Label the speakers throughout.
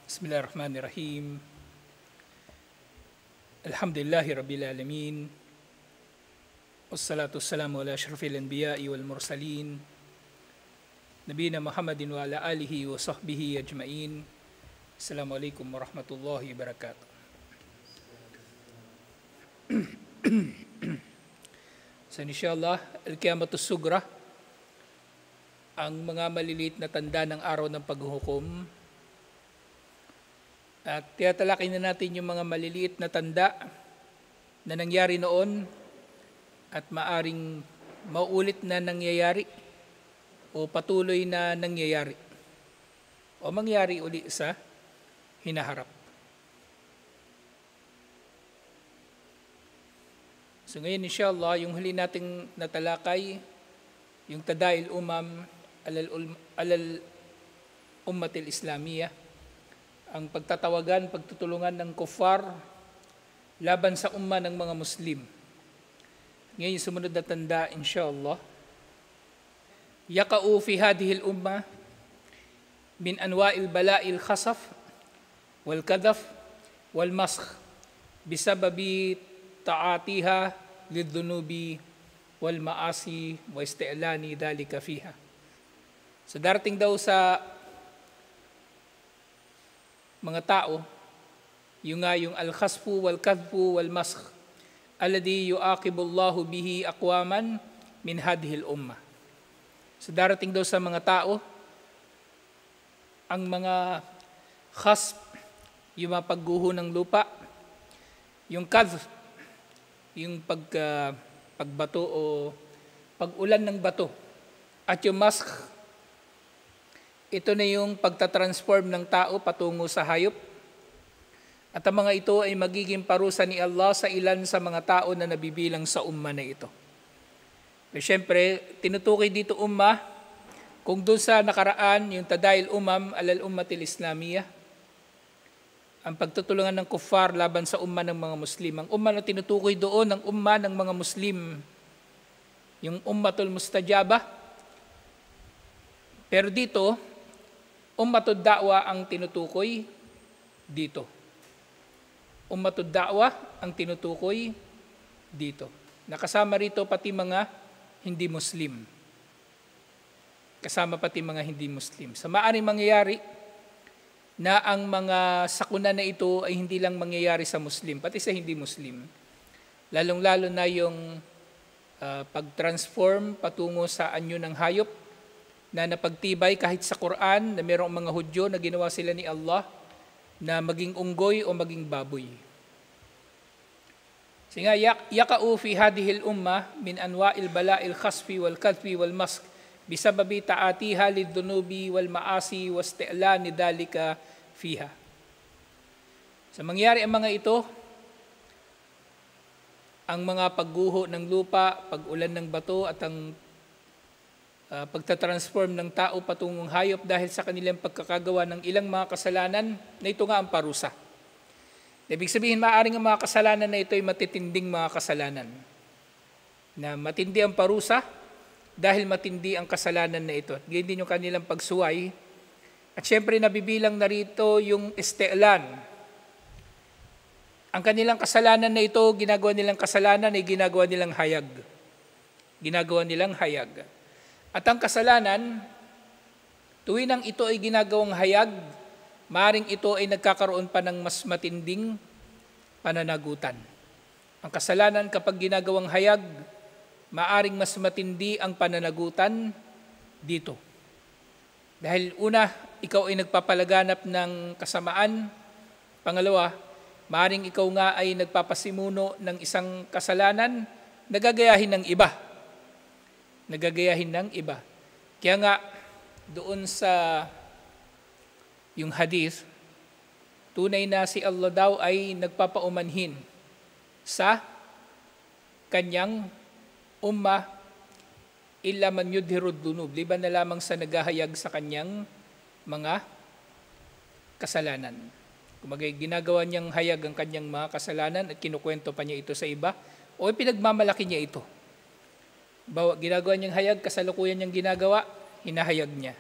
Speaker 1: Bismillahirrahmanirrahim. Alhamdulillahi Rabbil Alamin. Wassalatu wassalamu ala asyrafil anbiya'i wal mursalin. Nabiyina Muhammadin wa ala alihi wa sahbihi ajma'in. Assalamualaikum warahmatullahi wabarakatuh. So inshallah, Al-Qiyamatus Sugra, ang mga maliliit na tanda ng araw ng paghuhukom. At tiyatalakay na natin yung mga maliliit na tanda na nangyari noon at maaring maulit na nangyayari o patuloy na nangyayari o mangyari uli sa hinaharap. So ngayon inshallah, yung huli nating natalakay, yung Tadail Umam alal Ummatil Islamiyah, ang pagtatawagan, pagtutulungan ng kuffar laban sa umma ng mga Muslim. Ngayon sumunod na tanda inshallah. Yaqa'u fi hadhihi al-umma min anwa'il bala'il khasaf wal kadhaf wal maskh bisababi ta'atiha lidhunubi wal ma'asi wa isti'lani dhalika fiha. So darating daw sa mga tao, yung al-khasfu wal-kadhfu wal-maskh alladhi yu'aqibu Allahu bihi aqwaman min hadhihi al-umma. So darating daw sa mga tao ang mga khasf, yung mga pagguho ng lupa, yung kadhf, yung pagbato o pag-ulan ng bato, at yung maskh, ito na yung pagtatransform ng tao patungo sa hayop. At ang mga ito ay magiging parusa ni Allah sa ilan sa mga tao na nabibilang sa umma na ito. Pero syempre, tinutukoy dito umma, kung doon sa nakaraan, yung Tadail Umam alal Ummatil Islamiyah, ang pagtutulungan ng kuffar laban sa umma ng mga Muslim. Ang umma na tinutukoy doon, ang umma ng mga Muslim, yung Ummatul Mustajabah. Pero dito, Ummatud Da'wa ang tinutukoy dito. Ummatud Da'wa ang tinutukoy dito. Nakasama rito pati mga hindi Muslim. Kasama pati mga hindi Muslim. Sa maaaring mangyayari na ang mga sakuna na ito ay hindi lang mangyayari sa Muslim, pati sa hindi Muslim. Lalong-lalo na yung pag-transform patungo sa anyo ng hayop, na napagtibay kahit sa Quran na mayroong mga Hudyo na ginawa sila ni Allah na maging unggoy o maging baboy. Kasi nga, yaqa'u fi hadhihi al-umma min anwa'il bala'il khasfi wal kadhfi wal mask bisababi ta'atiha lidhunubi wal ma'asi wasti'lani dhalika fiha. Sa mangyari ang mga ito, ang mga pagguho ng lupa, pag-ulan ng bato at ang pagtatransform ng tao patungong hayop dahil sa kanilang pagkakagawa ng ilang mga kasalanan, na ito nga ang parusa. Ibig sabihin, maaaring ang mga kasalanan na ito ay matitinding mga kasalanan. Na matindi ang parusa dahil matindi ang kasalanan na ito. Ganyan din yung kanilang pagsuway. At syempre nabibilang na rito yung isti'lan. Ang kanilang kasalanan na ito, ginagawa nilang kasalanan ay ginagawa nilang hayag. Ginagawa nilang hayag. At ang kasalanan, tuwinang ito ay ginagawang hayag, maring ito ay nagkakaroon pa ng mas matinding pananagutan. Ang kasalanan kapag ginagawang hayag, maaring mas matindi ang pananagutan dito. Dahil una, ikaw ay nagpapalaganap ng kasamaan. Pangalawa, maaring ikaw nga ay nagpapasimuno ng isang kasalanan, nagagayahin ng iba. Nagagayahin ng iba. Kaya nga, doon sa yung hadith, tunay na si Allah daw ay nagpapaumanhin sa kanyang umma illa man yudhirud dunub, liban na lamang sa naghahayag sa kanyang mga kasalanan. Kumagay, ginagawa niyang hayag ang kanyang mga kasalanan at kinukwento pa niya ito sa iba o pinagmamalaki niya ito. Ginagawa niyang hayag, kasalukuyan niyang ginagawa, hinahayag niya.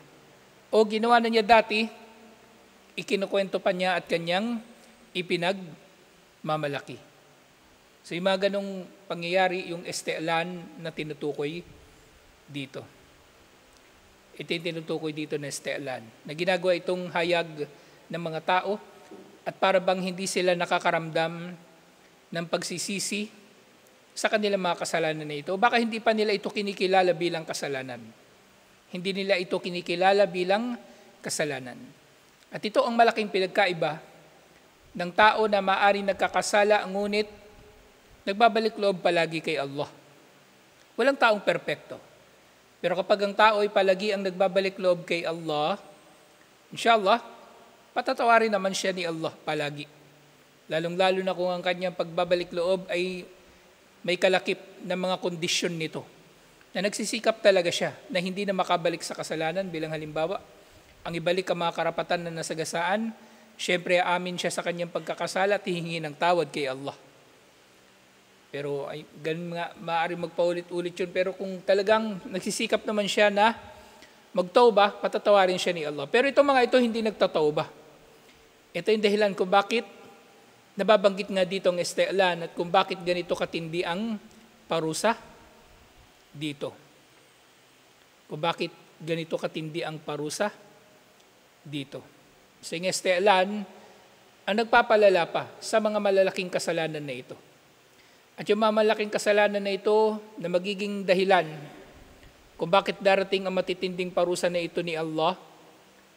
Speaker 1: O ginawa na niya dati, ikinukwento pa niya at kanyang ipinagmamalaki. So yung mga ganong pangyayari, yung estelan na tinutukoy dito. Ito yung tinutukoy dito na estelan, na ginagawa itong hayag ng mga tao at para bang hindi sila nakakaramdam ng pagsisisi sa kanilang mga kasalanan na ito. Baka hindi pa nila ito kinikilala bilang kasalanan. Hindi nila ito kinikilala bilang kasalanan. At ito ang malaking pinagkaiba ng tao na maaaring nagkakasala ngunit nagbabalik loob palagi kay Allah. Walang taong perpekto. Pero kapag ang tao ay palagi ang nagbabalik loob kay Allah, inshallah, patatawarin naman siya ni Allah palagi. Lalong-lalo na kung ang kanyang pagbabalik loob ay may kalakip na mga kondisyon nito. Na nagsisikap talaga siya na hindi na makabalik sa kasalanan bilang halimbawa. Ang ibalik ang mga karapatan na nasagasaan, syempre amin siya sa kanyang pagkakasala at hihingi ng tawad kay Allah. Pero ay ganun nga, maaaring magpaulit-ulit yun. Pero kung talagang nagsisikap naman siya na magtauba, patatawarin siya ni Allah. Pero itong mga ito hindi nagtatauba. Ito yung dahilan kung bakit nababanggit nga dito ang estelan at kung bakit ganito katindi ang parusa dito. Kung bakit ganito katindi ang parusa dito. So yung estelan ang nagpapalala pa sa mga malalaking kasalanan na ito. At yung mga malaking kasalanan na ito na magiging dahilan kung bakit darating ang matitinding parusa na ito ni Allah,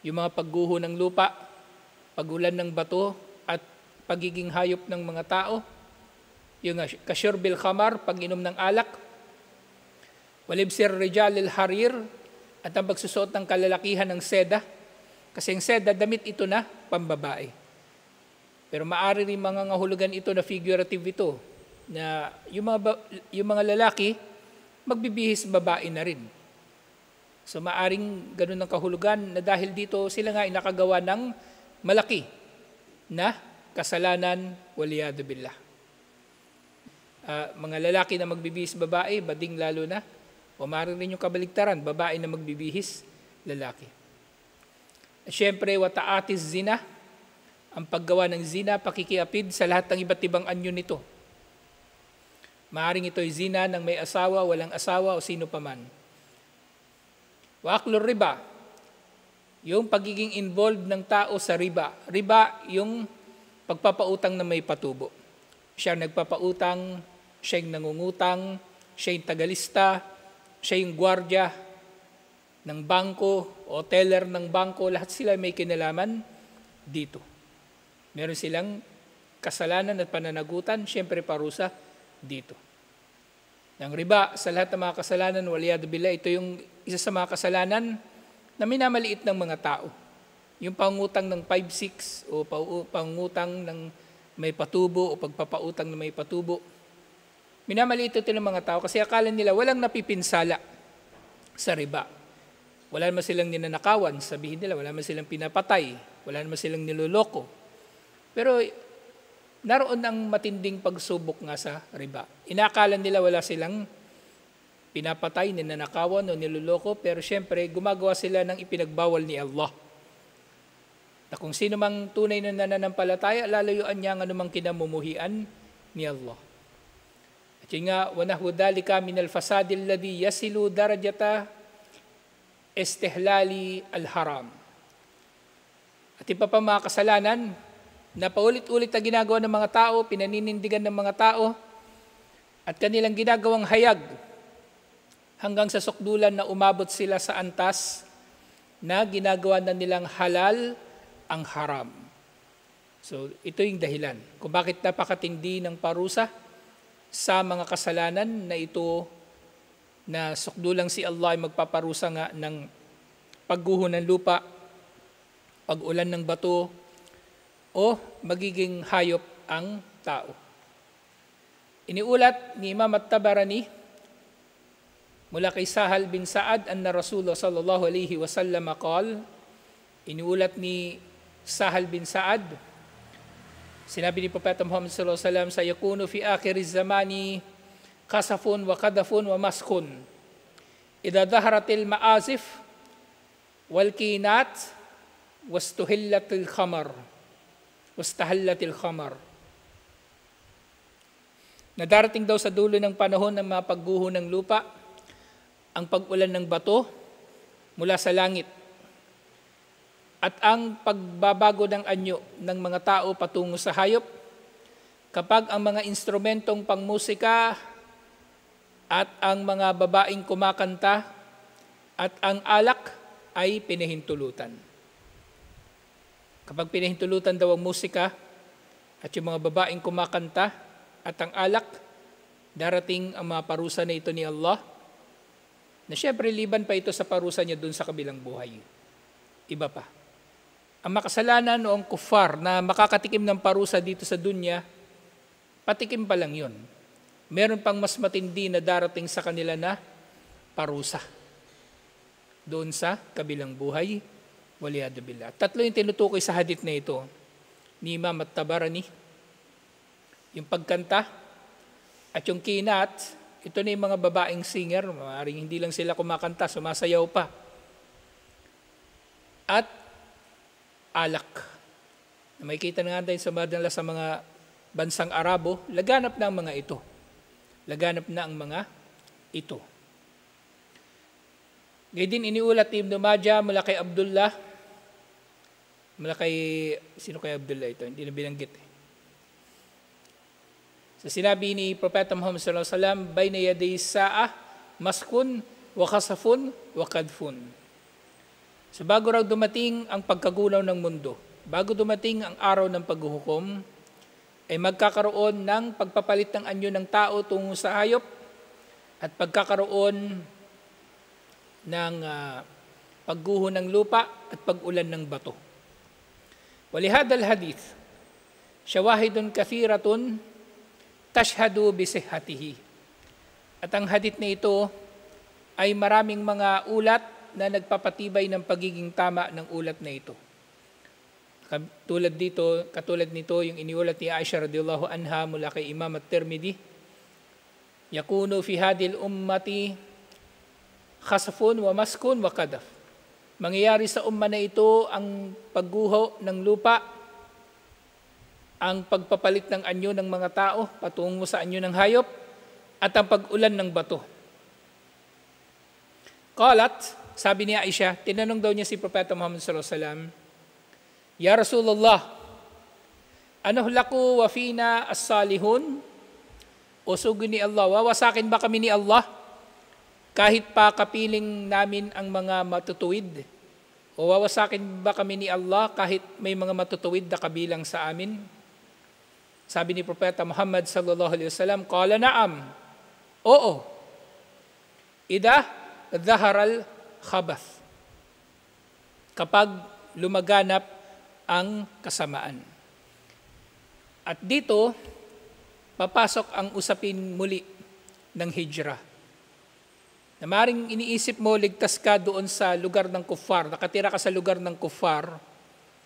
Speaker 1: yung mga pagguho ng lupa, pagulan ng bato, at pagiging hayop ng mga tao, yung kasyurbil khamar, pag-inom ng alak, walibsir rijal al-harir, at ang pagsusuot ng kalalakihan ng seda, kasi ang seda, damit ito na pambabae. Pero maaari rin mga ngahulugan ito na figurative ito, na yung mga lalaki, magbibihis babae na rin. So maaring ganun ang kahulugan na dahil dito sila nga ay nakagawa ng malaki na kasalanan, waliyadu billah. Mga lalaki na magbibihis babae, bading lalo na, o maaring rin yung kabaligtaran, babae na magbibihis lalaki. At syempre, wataatis zina, ang paggawa ng zina, pakikiapid sa lahat ng iba't ibang anyo nito. Maaring ito'y zina ng may asawa, walang asawa, o sino paman. Wa aklur riba, yung pagiging involved ng tao sa riba. Riba, yung pagpapautang na may patubo. Siya nagpapautang, siya yung nangungutang, siya yung tagalista, siya yung gwardya ng bangko, o teller ng bangko, lahat sila may kinalaman dito. Meron silang kasalanan at pananagutan, syempre parusa dito. Ang riba sa lahat ng mga kasalanan, waliyadu billah, ito yung isa sa mga kasalanan na minamaliit ng mga tao. Yung pangutang ng 5-6 o pangutang ng may patubo o pagpapautang ng may patubo. Minamaliit ito ng mga tao kasi akala nila walang napipinsala sa riba. Wala naman silang ninanakawan, sabihin nila, wala naman silang pinapatay, wala naman silang niloloko. Pero naroon ang matinding pagsubok nga sa riba. Inakala nila wala silang pinapatay, ninanakawan o niloloko, pero syempre gumagawa sila ng ipinagbawal ni Allah. Na kung sino mang tunay na nananampalataya, lalayuan niya ang anumang kinamumuhian ni Allah. At yun nga, وَنَحْوُ ذَلِكَ مِنَ الْفَسَادِ الَّذِي يَصِلُ دَرَجَةَ إِسْتِحْلَالِ الْحَرَامِ. At iba pa mga kasalanan, na paulit-ulit na ginagawa ng mga tao, pinaninindigan ng mga tao, at kanilang ginagawang hayag hanggang sa sukdulan na umabot sila sa antas na ginagawa na nilang halal ang haram. So ito yung dahilan kung bakit napakatindi ng parusa sa mga kasalanan na ito, na sukdulang si Allah ay magpaparusa nga ng pagguho ng lupa, pag-ulan ng bato, o magiging hayop ang tao. Iniulat ni Imam At-Tabarani mula kay Sahal bin Sa'ad anna Rasulullah sallallahu alaihi wasallam qala, iniulat ni Sahal bin Sa'ad, sinabi ni Propeta Muhammad sallallahu alaihi wasallam, sayakunu fi akhiriz zamani kasafun wa kadafun wa maskun idha dhaharatil ma'azif wal kinat wastuhillatil khamar, wastahallatil khamar. Na darating daw sa dulo ng panahon ng mga pagguho ng lupa, ang pag-ulan ng bato mula sa langit, at ang pagbabago ng anyo ng mga tao patungo sa hayop, kapag ang mga instrumentong pangmusika at ang mga babaeng kumakanta at ang alak ay pinahintulutan. Kapag pinahintulutan daw ang musika at yung mga babaeng kumakanta at ang alak, darating ang mga parusa na ito ni Allah, na syempre liban pa ito sa parusa niya dun sa kabilang buhay. Iba pa. Ang makasalanan o ang kuffar na makakatikim ng parusa dito sa dunya, patikim pa lang yun. Meron pang mas matindi na darating sa kanila na parusa doon sa kabilang buhay. Waliyadu billah. Tatlo yung tinutukoy sa hadith na ito ni Imam At-Tabarani. Yung pagkanta at yung kinat, ito na yung mga babaeng singer, maaaring hindi lang sila kumakanta, sumasayaw pa. At alak. Makikita na nga tayo sa mga bansang Arabo, laganap na ang mga ito. Laganap na ang mga ito. Ngayon din iniulat ni Ibn Majah mula kay Abdullah, mula kay, sino kay Abdullah ito? Hindi na binanggit. So sinabi ni Propeta Muhammad sallallahu alaihi wasallam, bayna yaday sa'ah, maskun, wa khasafun, wa kadfun. So bago raw dumating ang pagkagulaw ng mundo, bago dumating ang araw ng paghuhukom, ay magkakaroon ng pagpapalit ng anyo ng tao tungo sa hayop at pagkakaroon ng pagguho ng lupa at pag-ulan ng bato. Walihadal hadith, syawahidun kathiratun tashhadu bisihhatihi. At ang hadith na ito ay maraming mga ulat na nagpapatibay ng pagiging tama ng ulat na ito. Katulad nito yung iniulat ni Aisha radhiyallahu anha mula kay Imam At-Tirmidhi, yakunu fi hadil ummati khasfun wa maskun wa kadaf. Mangyayari sa umma na ito ang pagguho ng lupa, ang pagpapalit ng anyo ng mga tao patungo sa anyo ng hayop, at ang pag-ulan ng bato. Qalat, sabi ni Aisha, tinanong daw niya si Propeta Muhammad sallallahu alaihi wasallam, Ya Rasulullah, anuhlaku wa fina as-salihun? O sugo ni Allah, wawasakin ba kami ni Allah kahit pa kapiling namin ang mga matutuwid? O wawasakin ba kami ni Allah kahit may mga matutuwid na kabilang sa amin? Sabi ni Propeta Muhammad sallallahu alaihi wasallam, qala na'am, oo, idha dhaharal khabath, kapag lumaganap ang kasamaan. At dito, papasok ang usapin muli ng hijrah. Na maring iniisip mo, ligtas ka doon sa lugar ng kuffar, nakatira ka sa lugar ng kuffar,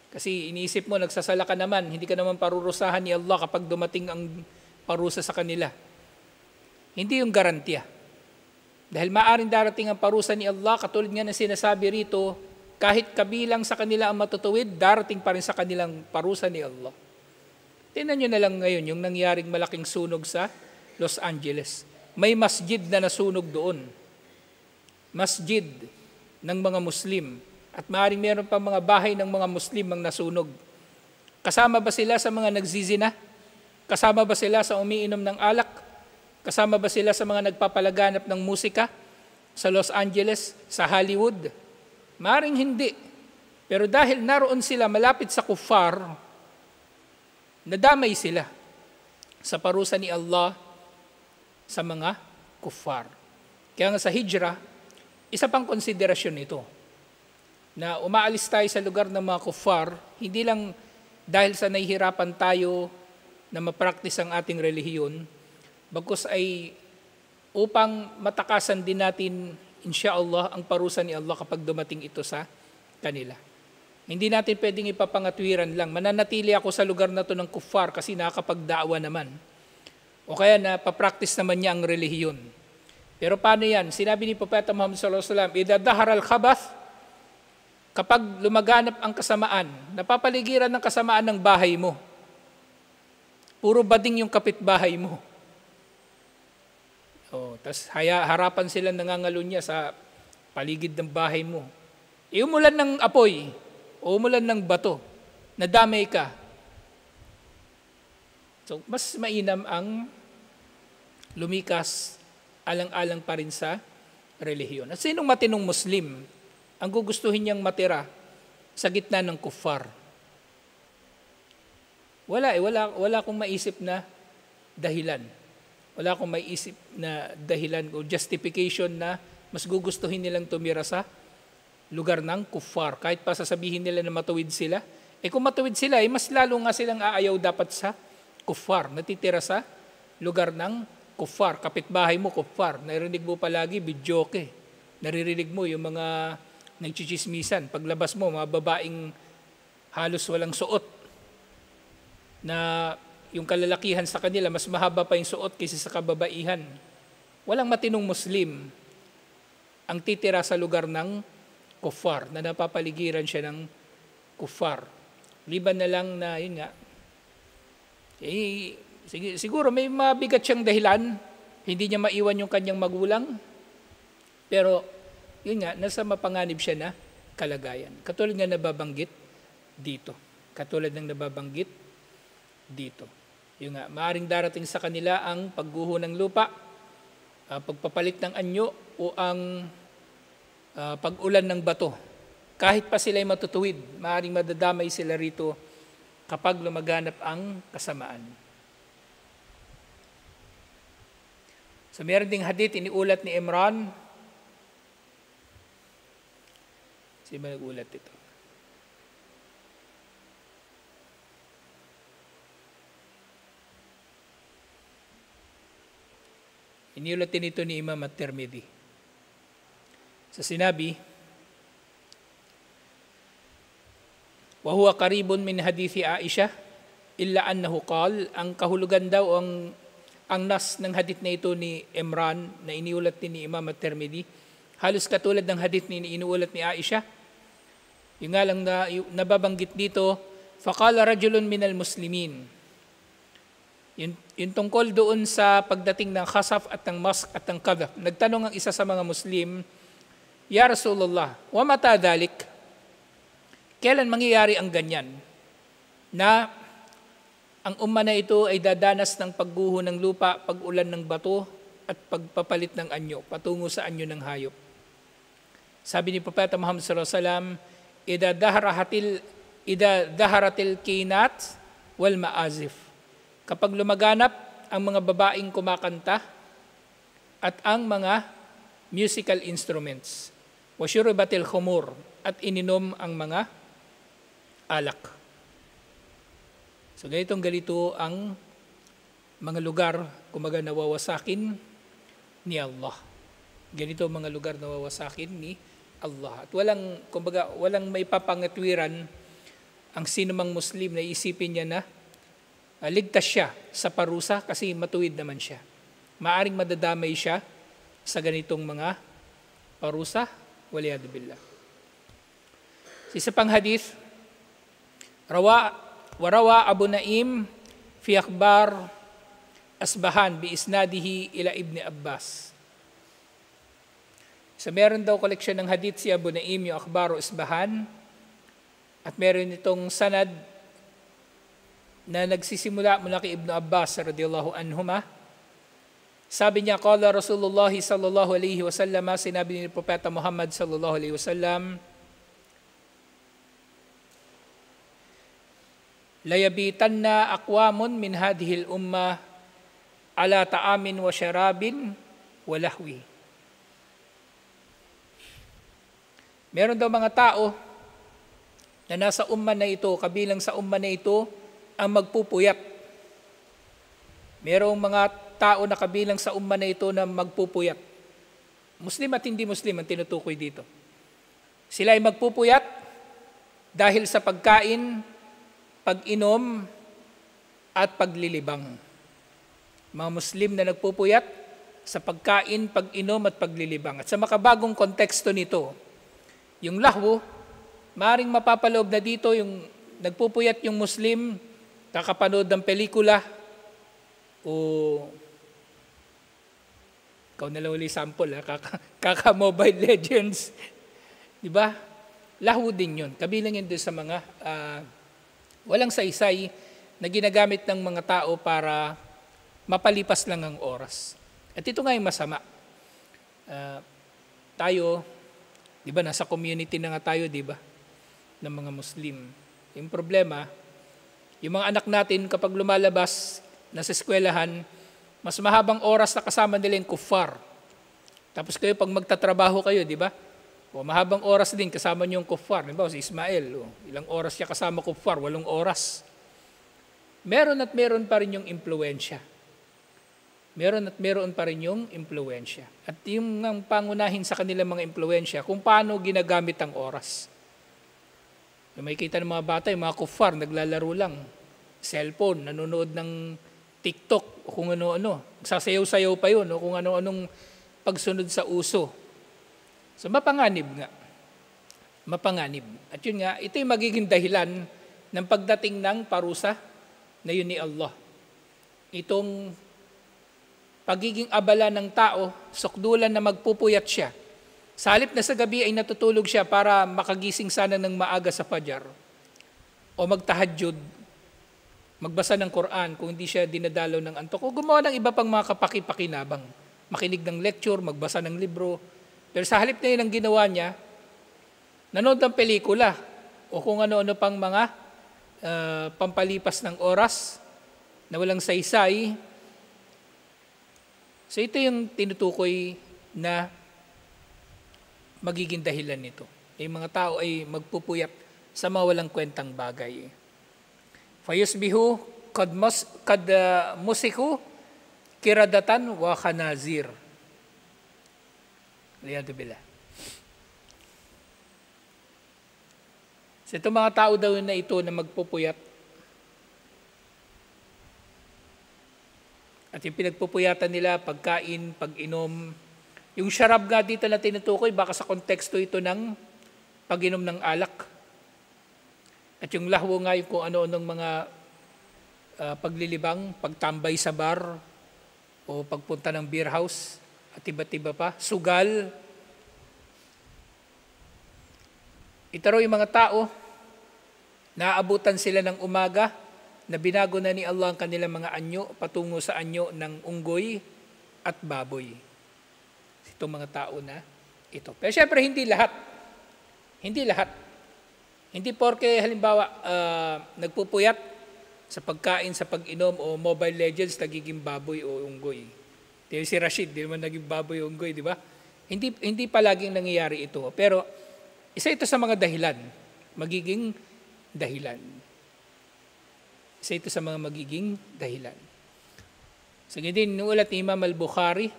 Speaker 1: kasi iniisip mo, nagsasala ka naman, hindi ka naman parurusahan ni Allah kapag dumating ang parusa sa kanila. Hindi yung garantiya. Dahil maaring darating ang parusa ni Allah, katulad nga na sinasabi rito, kahit kabilang sa kanila ang matutuwid, darating pa rin sa kanilang parusa ni Allah. Tingnan nyo na lang ngayon yung nangyaring malaking sunog sa Los Angeles. May masjid na nasunog doon. Masjid ng mga Muslim. At maaaring meron pa mga bahay ng mga Muslim ang nasunog. Kasama ba sila sa mga nagzizina? Kasama ba sila sa umiinom ng alak? Kasama ba sila sa mga nagpapalaganap ng musika sa Los Angeles, sa Hollywood? Maring hindi. Pero dahil naroon sila malapit sa kuffar, nadamay sila sa parusa ni Allah sa mga kuffar. Kaya nga sa hijrah, isa pang konsiderasyon ito, na umaalis tayo sa lugar ng mga kuffar, hindi lang dahil sa nahihirapan tayo na mapraktis ang ating relihiyon, bagkus ay upang matakasan din natin insyaallah ang parusa ni Allah kapag dumating ito sa kanila. Hindi natin pwedeng ipapangatwiran lang. Mananatili ako sa lugar na to ng kuffar kasi nakakapagdaawa naman. O kaya na papractice naman niya ang relihiyon. Pero paano yan? Sinabi ni Propeta Muhammad sallallahu alaihi wasallam, idha dahara al-khabath, Kapag lumaganap ang kasamaan, napapaligiran ng kasamaan ng bahay mo. Puro bading yung kapitbahay mo. Tas harapan sila nangangalunya sa paligid ng bahay mo. Umulan ng apoy, o umulan ng bato, nadamay ka. So, mas mainam ang lumikas alang-alang pa rin sa relihiyon. At sinong matinong Muslim ang gugustuhin niyang matira sa gitna ng kuffar? Wala akong maisip na dahilan. Wala akong maisip na dahilan o justification na mas gugustuhin nilang tumira sa lugar ng kuffar. Kahit pa sasabihin nila na matuwid sila. Kung matuwid sila, mas lalo nga silang aayaw dapat sa kuffar. Natitira sa lugar ng kuffar. Kapitbahay mo, kuffar. Narinig mo palagi, bidyoke. Naririnig mo yung mga nagchichismisan. Paglabas mo, mga babaeng halos walang suot. Na yung kalalakihan sa kanila, mas mahaba pa yung suot kaysa sa kababaihan. Walang matinong Muslim ang titira sa lugar ng kuffar, na napapaligiran siya ng kuffar. Liban na lang na, yun nga, siguro may mabigat siyang dahilan, hindi niya maiwan yung kanyang magulang, pero yun nga, nasa mapanganib siya na kalagayan. Katulad nga nababanggit dito. Yung nga, maaring darating sa kanila ang pagguho ng lupa, pagpapalit ng anyo, o ang pag-ulan ng bato. Kahit pa sila'y matutuwid, maaring madadamay sila rito kapag lumaganap ang kasamaan. So meron ding hadith, iniulat ni Imran. Sino ba nag-ulat ito? Iniulat din ito ni Imam At-Tirmidhi. Sa sinabi, wa huwa qaribun min hadithi Aisha illa annahu qal, ang kahulugan daw ang nas ng hadith na ito ni Imran na iniulat din ni Imam At-Tirmidhi, halos katulad ng hadith ni iniulat ni Aisha. Yung nga lang na nababanggit dito, faqala rajulun minal muslimin. Yung tungkol doon sa pagdating ng khasaf at ng mask at ng kadhaf. Nagtanong ang isa sa mga Muslim, Ya Rasulullah, wa mata dhalik? Kailan mangyayari ang ganyan? Na ang umma na ito ay dadanas ng pagguho ng lupa, pag-ulan ng bato, at pagpapalit ng anyo, patungo sa anyo ng hayop. Sabi ni Propeta Muhammad sallallahu alaihi wasallam, Ida daharatil kinat wal maazif. Kapag lumaganap ang mga babaeng kumakanta at ang mga musical instruments, wasyuribatil khumur, at ininom ang mga alak. So ganito ang mga lugar kumaga nawawasakin ni Allah. Ganito ang mga lugar nawawasakin ni Allah. At walang may papangatwiran ang sinumang Muslim na isipin niya na ligtas siya sa parusa kasi matuwid naman siya. Maaring madadamay siya sa ganitong mga parusa, waliyadu billah. Isa pang hadith, warawa Abu Naim fi akhbar Asbahan bi isnadihi ila Ibn Abbas. So meron daw koleksyon ng hadith si Abu Naim, yung akhbar Asbahan, at meron itong sanad na nagsisimula mula kay Ibn Abbas radiyallahu anhuma. Sabi niya, qala Rasulullah sallallahu alaihi wasallam, sinabi ni Propeta Muhammad sallallahu alaihi wasallam, layabitanna aqwamun min hadhil umma ala ta'amin wa syarabin wa lahwi. Meron daw mga tao na nasa umma na ito, kabilang sa umma na ito, ang magpupuyat. Merong mga tao na kabilang sa umma na ito na magpupuyat. Muslim at hindi Muslim ang tinutukoy dito. Sila ay magpupuyat dahil sa pagkain, pag-inom, at paglilibang. Mga Muslim na nagpupuyat sa pagkain, pag-inom, at paglilibang. At sa makabagong konteksto nito, yung lahwo Maaring mapapaloob na dito yung nagpupuyat yung Muslim, kakapanood ng pelikula, o ikaw na lang uli sample, kaka-Mobile Legends. Di ba? Laho din yun. Kabilang yun doon sa mga walang saysay na ginagamit ng mga tao para mapalipas lang ang oras. At ito nga yung masama. Tayo, di ba, nasa community na nga tayo, di ba, ng mga Muslim. Yung problema, yung mga anak natin kapag lumalabas, nasa eskwelahan, mas mahabang oras na kasama nila yung kuffar. Tapos kayo, pag magtatrabaho kayo, di ba, o mahabang oras din kasama niyo yung kuffar. Di ba, si Ismael, ilang oras siya kasama kuffar? 8 oras. Meron at meron pa rin yung impluensya. Meron at meron pa rin yung impluensya. At yung pangunahin sa kanilang mga impluensya, kung paano ginagamit ang oras. May kita ng mga bata, yung mga kuffar, naglalaro lang. Cellphone, nanonood ng TikTok, o kung ano-ano. Sasayaw-sayaw pa yun, o kung ano-anong pagsunod sa uso. So mapanganib nga. Mapanganib. At yun nga, ito yung magiging dahilan ng pagdating ng parusa na yun ni Allah. Itong pagiging abala ng tao, sukdulan na magpupuyat siya. Sa halip na sa gabi ay natutulog siya para makagising sana ng maaga sa fajar. O magtahajjud, magbasa ng Quran kung hindi siya dinadalaw ng antok. O gumawa ng iba pang mga kapaki-pakinabang. Makinig ng lecture, magbasa ng libro. Pero sa halip na yun ang ginawa niya, nanood ng pelikula o kung ano-ano pang mga pampalipas ng oras na walang saysay. So ito yung tinutukoy na magiging dahilan nito. Yung mga tao ay magpupuyat sa mga walang kwentang bagay. Fayusbihu kad musiku kiradatan wa khanazir. Liyado bila. So itong mga tao daw na ito na magpupuyat, at yung pinagpupuyatan nila, pagkain, pag-inom, yung syarab nga dito na tinutukoy, baka sa konteksto ito ng pag-inom ng alak. At yung lahwo nga yung kung ano-anong mga paglilibang, pagtambay sa bar, o pagpunta ng beer house, at iba-iba pa, sugal. Ito raw yung mga tao, naaabutan sila ng umaga, na binago na ni Allah ang kanilang mga anyo, patungo sa anyo ng unggoy at baboy. Itong mga tao na ito. Pero syempre, hindi lahat. Hindi lahat. Hindi porke halimbawa nagpupuyat sa pagkain, sa pag-inom o Mobile Legends, nagiging baboy o unggoy. Si Rashid, di naman naging baboy o unggoy, di ba? Hindi palaging nangyayari ito. Pero isa ito sa mga dahilan. Magiging dahilan. Isa ito sa mga magiging dahilan. So din, nuulat ni Imam al-Bukhari,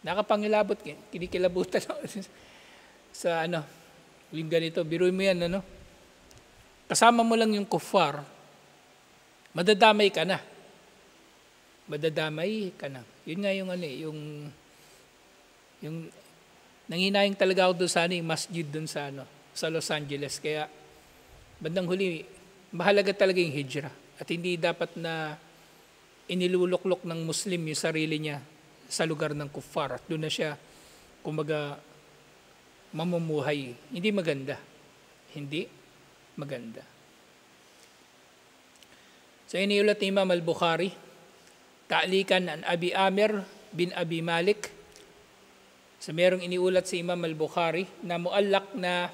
Speaker 1: nakapangilabot, kinikilabutan sa yung ganito, biruin mo yan, kasama mo lang yung kuffar, madadamay ka na. Madadamay ka na. Yun nga yung yung nanginayang talaga ako doon sa yung masjid doon sa Los Angeles. Kaya bandang huli, mahalaga talaga yung hijrah. At hindi dapat na iniluluklok ng Muslim yung sarili niya sa lugar ng kuffar. At doon na siya, kumbaga, mamumuhay. Hindi maganda. Hindi maganda. So, iniulat ni Imam al-Bukhari, ta'likan an Abi Amir bin Abi Malik. So, merong iniulat si Imam al-Bukhari na muallak na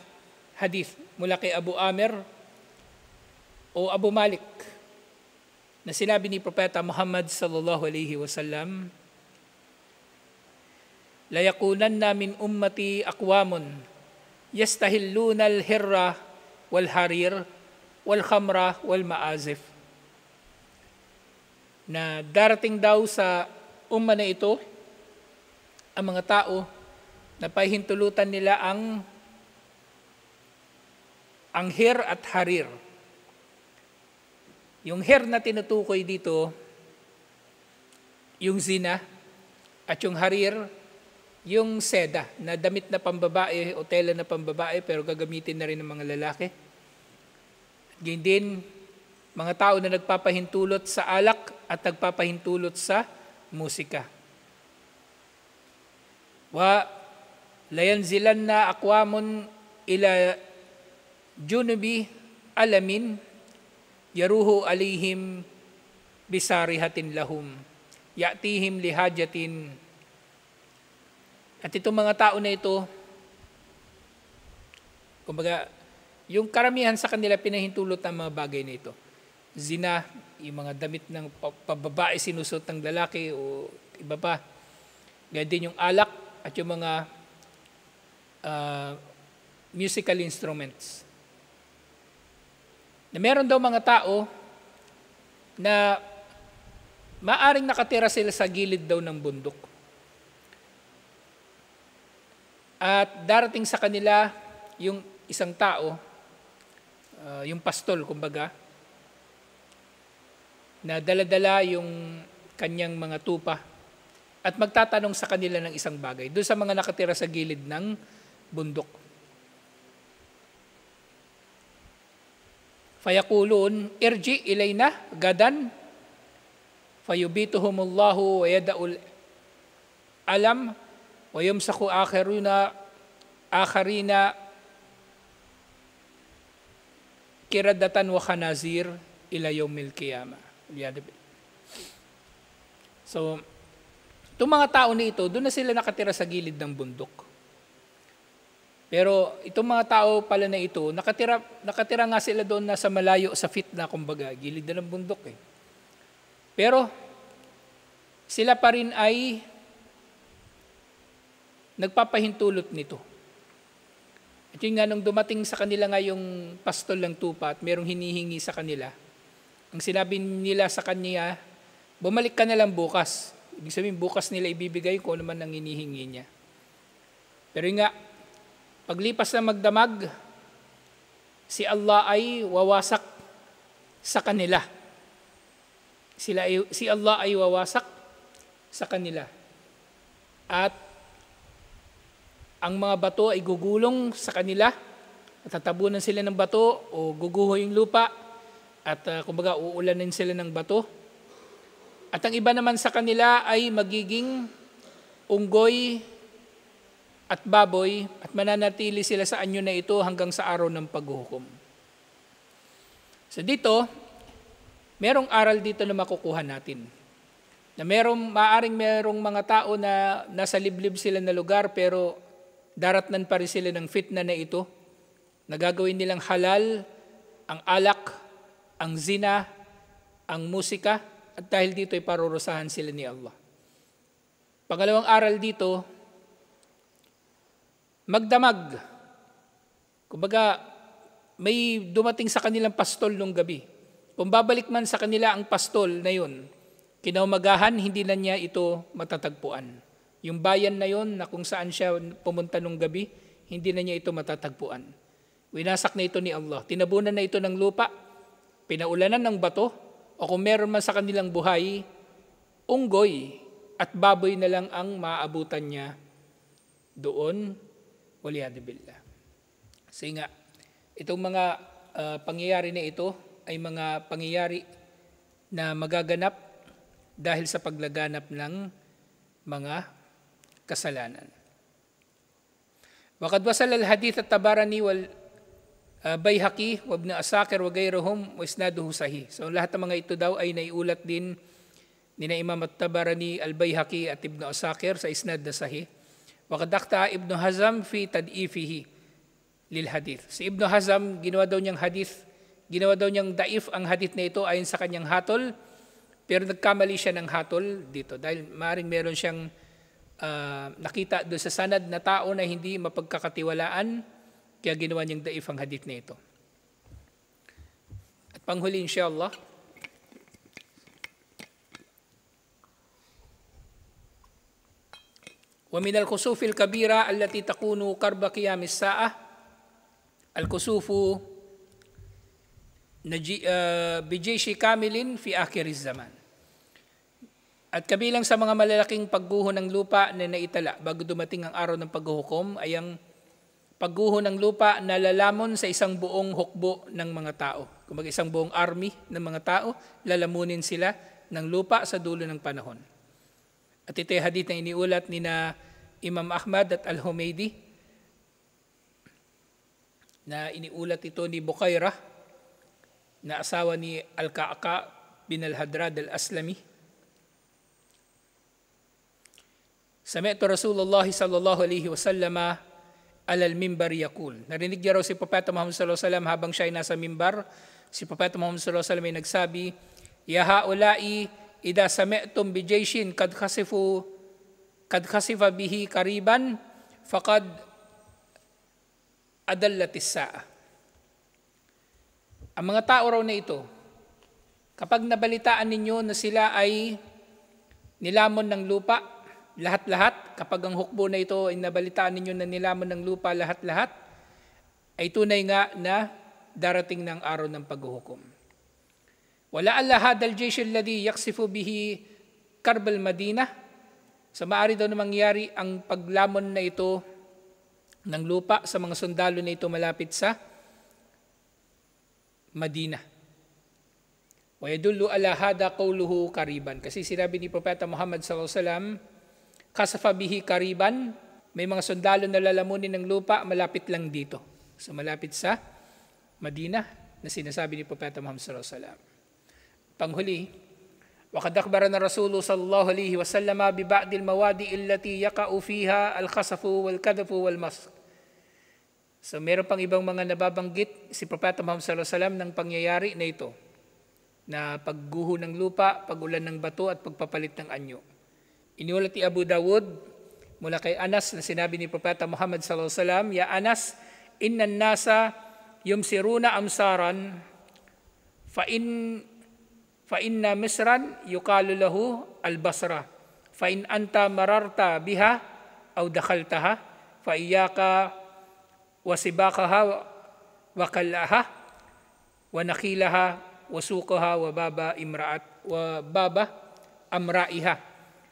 Speaker 1: hadith mula kay Abu Amir o Abu Malik, na sinabi ni Propeta Muhammad sallallahu alaihi wasallam, la yakunanna min ummati aqwamun yastahilluna al-hirra wal harir wal khamra wal maazif. Na darating daw sa umma na ito ang mga tao na pahintulutan nila ang hir at harir. Yung hir na tinutukoy dito, yung zina, at yung harir, yung seda na damit na pambabae o tela na pambabae pero gagamitin na rin ng mga lalaki. Ganyan din, mga tao na nagpapahintulot sa alak at nagpapahintulot sa musika. Wa layanzilan na aqwamun ila junubi alamin yaruhu alihim bisarihatin lahum ya'tihim lihajatin. At itong mga tao na ito, kumbaga, yung karamihan sa kanila pinahintulot ng mga bagay na ito. Zina, yung mga damit ng pababae sinusot ng lalaki o iba pa. Ganyan din yung alak at yung mga musical instruments. Na meron daw mga tao na maaring nakatira sila sa gilid daw ng bundok. At darating sa kanila yung isang tao, yung pastol, kumbaga, na dala-dala yung kanyang mga tupa at magtatanong sa kanila ng isang bagay doon sa mga nakatira sa gilid ng bundok. Fayaqulun irji ilayna gadan fayubituhumullahu wa yada'ul alam wa yumsaku akharina kiradatan wa khanazir ila yawmil qiyamah. So, itong mga tao na ito, doon na sila nakatira sa gilid ng bundok. Pero itong mga tao pala na ito, nakatira nga sila doon nasa malayo sa fitna, kumbaga, gilid na ng bundok eh. Pero sila pa rin ay nagpapahintulot nito. At yun nga, nung dumating sa kanila nga yung pastol ng tupa at merong hinihingi sa kanila, ang sinabi nila sa kanya, bumalik ka na lang bukas. Ibig sabihin, bukas nila ibibigay kung ano man ang hinihingi niya. Pero yun nga, paglipas na magdamag, si Allah ay wawasak sa kanila. Si Allah ay wawasak sa kanila. At ang mga bato ay gugulong sa kanila at tatabunan sila ng bato o guguho yung lupa at kumbaga uulanin sila ng bato. At ang iba naman sa kanila ay magiging unggoy at baboy at mananatili sila sa anyo na ito hanggang sa araw ng paghuhukom. So dito, merong aral dito na makukuha natin. Na maaring merong mga tao na nasa liblib sila na lugar pero daratnan pa rin sila ng fitna na ito. Nagagawin nilang halal ang alak, ang zina, ang musika, at dahil dito ay parurusahan sila ni Allah. Pangalawang aral dito, magdamag. Kumbaga, may dumating sa kanilang pastol nung gabi. Kung babalik man sa kanila ang pastol na yun, kinaumagahan, hindi na niya ito matatagpuan. Yung bayan na yon na kung saan siya pumunta nung gabi, hindi na niya ito matatagpuan. Winasak na ito ni Allah. Tinabunan na ito ng lupa, pinaulanan ng bato, o kung meron man sa kanilang buhay, unggoy at baboy na lang ang maaabutan niya doon. Waliyadu billah. Kasi nga, itong mga pangyayari na ito ay mga pangyayari na magaganap dahil sa paglaganap ng mga kasalanan. Waqad wasal al-hadith at-Tabarani wal Bayhaqi wa Ibn Asakir wa gayruhum wa isnaduhu sahih. So lahat ng mga ito daw ay naiulat din ni Imam at-Tabarani, al-Bayhaqi at Ibn Asakir sa isnad na sahih. Waqad akhta Ibn Hazm fi tad'ifihi lil hadith. Si Ibn Hazm ginawa daw niyang daif ang hadith na ito ayon sa kanyang hatol, pero nagkamali siya ng hatol dito dahil maaaring meron siyang nakita doon sa sanad na tao na hindi mapagkakatiwalaan, kaya ginawa niyang daif ang hadith na ito. At panghuli insyaAllah, wa min al-khusufil kabira allati takunu qarba qiyamis sa'ah al-khusufu bijayshi kamilin fi akhiriz zaman. At kabilang sa mga malalaking pagguho ng lupa na naitala bago dumating ang araw ng paghuhukom ay ang pagguho ng lupa na lalamon sa isang buong hukbo ng mga tao. Kung isang buong army ng mga tao, lalamunin sila ng lupa sa dulo ng panahon. At ito ay hadith na iniulat ni na Imam Ahmad at Al-Humaydi, na iniulat ito ni Bukairah, na asawa ni Al-Ka'ka bin Al-Hadrad Al-Aslami. Sami'tu Rasulullah sallallahu alaihi wasallam alal mimbar yaqul. Narinig niya raw si Propeta Muhammad sallallahu alaihi wasallam habang siya ay nasa mimbar. Si Propeta Muhammad sallallahu alaihi wasallam ay nagsabi, "Ya haula'i idza sami'tum bi jayshin kad khasifa bihi qariban faqad adallatis sa'a." Ang mga tao raw na ito, kapag nabalitaan ninyo na sila ay nilamon ng lupa, lahat-lahat, kapag ang hukbo na ito ay nabalitaan ninyo na nilamon ng lupa lahat-lahat, ay tunay nga na darating ng araw ng paghuhukom. Wala alla hadal jaysh alladhi yaksifu bihi karbal Madinah. So maaari daw na mangyari ang paglamon na ito ng lupa sa mga sundalo na ito malapit sa Madinah. Wa yadullu ala hada qawluhu qariban. Kasi sinabi ni Propeta Muhammad sallallahu alaihi wasallam, kasafa bihi kariban, may mga sundalo na lalamunin ng lupa malapit lang dito. So malapit sa Madinah na sinasabi ni Propeta Muhammad sallallahu alaihi wasallam. Panghuli, waqad akhbarana Rasulullah sallallahu alaihi wasallam bi ba'dil mawadi allati yaqa'u fiha al-khasafu wal kadhafu wal mask. So meron pang ibang mga nababanggit si Propeta Muhammad sallallahu alaihi wasallam ng pangyayari na ito, na pagguho ng lupa, pagulan ng bato at pagpapalit ng anyo. Iniulat ni Abu Dawud mula kay Anas na sinabi ni Propeta Muhammad sallallahu alaihi wasallam, "Ya Anas, innan nasa yumsiruna amsaran fa inna Misran yuqalu lahu al-Basra fa in anta mararta biha aw dakhaltaha fa iyyaka wa sibaqaha wa qallaha wa naqilaha wa suqaha wa baba amraiha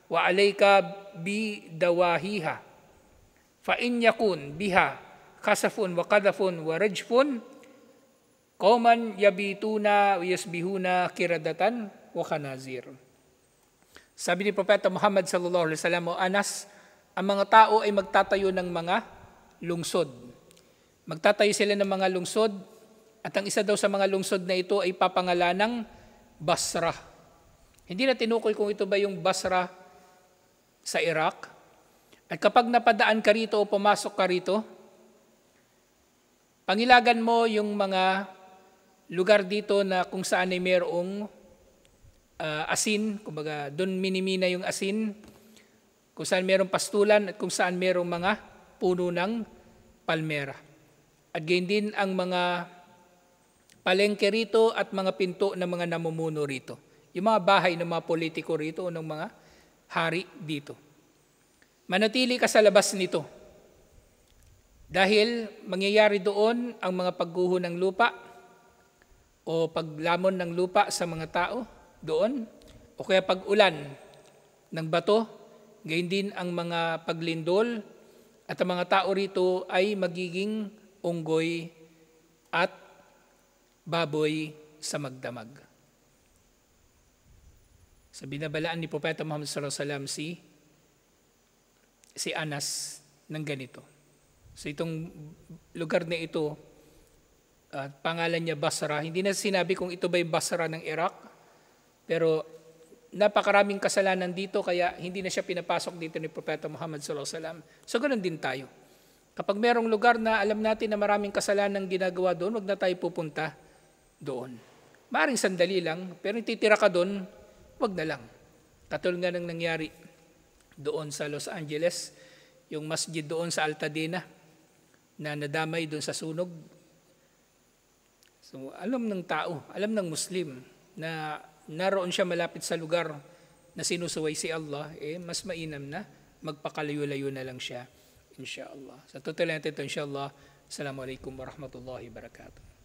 Speaker 1: wa alayka bi dawahiha fa in yakun biha khasafun wa qadhafun wa rajfun qauman yabituna wa yasbihuna kiradatan wa khanazir." Sabi ni Propeta Muhammad sallallahu alaihi wasallam, "O Anas, ang mga tao ay magtatayo ng mga lungsod. Magtatayo sila ng mga lungsod at ang isa daw sa mga lungsod na ito ay papangalanang Basra." Hindi na tinukoy kung ito ba yung Basra sa Iraq. At kapag napadaan ka rito o pumasok ka rito, pangilagan mo yung mga lugar dito na kung saan ay mayroong asin, kumbaga doon minimina yung asin, kung saan mayroong pastulan at kung saan mayroong mga puno ng palmera. At gayon din ang mga palengke rito at mga pinto ng mga namumuno rito. Yung mga bahay ng mga politiko rito o ng mga hari dito. Manatili ka sa labas nito dahil mangyayari doon ang mga pagguho ng lupa o paglamon ng lupa sa mga tao doon o kaya pag-ulan ng bato, gayon din ang mga paglindol at ang mga tao rito ay magiging unggoy at baboy sa magdamag. So binabalaan ni Propeta Muhammad sallallahu alaihi wasallam si Anas ng ganito. So itong lugar na ito, pangalan niya Basra. Hindi na sinabi kung ito ba yung Basra ng Iraq, pero napakaraming kasalanan dito kaya hindi na siya pinapasok dito ni Propeta Muhammad sallallahu alaihi wasallam. So ganoon din tayo. Kapag merong lugar na alam natin na maraming kasalanan ginagawa doon, wag na tayo pupunta doon. Maring sandali lang, pero titira ka doon, wag na lang. Katulad nga ng nangyari doon sa Los Angeles, yung masjid doon sa Altadena na nadamay doon sa sunog. So alam ng tao, alam ng Muslim na naroon siya malapit sa lugar na sinusuway si Allah, mas mainam na magpakalayo-layo na lang siya, insyaAllah. Sa tutuloy natin ito, insyaAllah. Assalamualaikum warahmatullahi wabarakatuh.